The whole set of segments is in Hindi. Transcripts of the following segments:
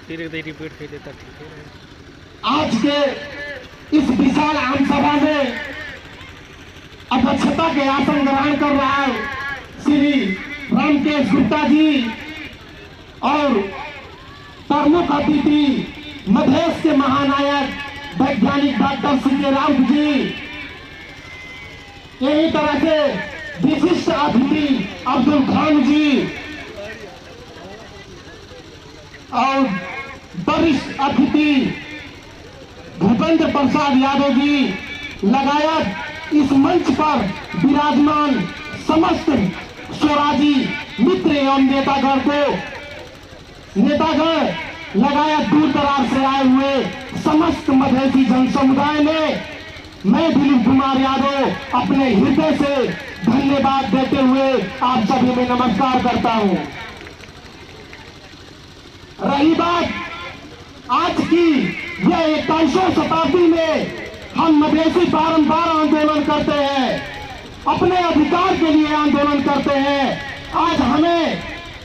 फिर एक रिपीट कर देता ठीक है। आज के इस विशाल आम सभा में अध्यक्षता के आसन ग्रहण कर रहा है श्री रामकेश गुप्ता जी और प्रमुख अतिथि मधेश के महानायक वैज्ञानिक डॉक्टर सीके राउत जी। यही तरह से विशिष्ट अतिथि अब्दुल खान जी और वरिष्ठ अतिथि भूपेंद्र प्रसाद यादव जी लगायत इस मंच पर विराजमान समस्त स्वराजी मित्र एवं नेतागण लगायत दूर दराज से आए हुए समस्त मधेसी जन समुदाय में मैं दिलीप कुमार यादव अपने हृदय से धन्यवाद देते हुए आप सभी में नमस्कार करता हूं। रही बात आज की यह 21वीं शताब्दी में हम मधेसी बारंबार आंदोलन करते हैं, अपने अधिकार के लिए आंदोलन करते हैं। आज हमें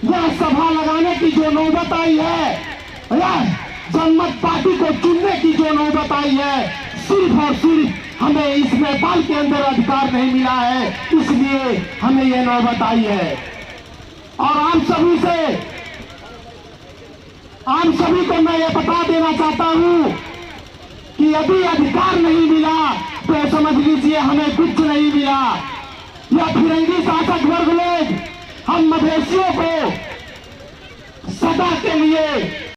यह सभा लगाने की जो नौबत आई है, यह जनमत पार्टी को चुनने की जो नौबत आई है, सिर्फ और सिर्फ हमें इस नेपाल के अंदर अधिकार नहीं मिला है, इसलिए हमें यह नौबत आई है। और आप सभी को मैं ये बता देना चाहता हूं कि यदि अधिकार नहीं मिला तो समझ लीजिए हमें कुछ नहीं मिला। यह फिरंगी शासक वर्ग लोग हम मधेसियों को सदा के लिए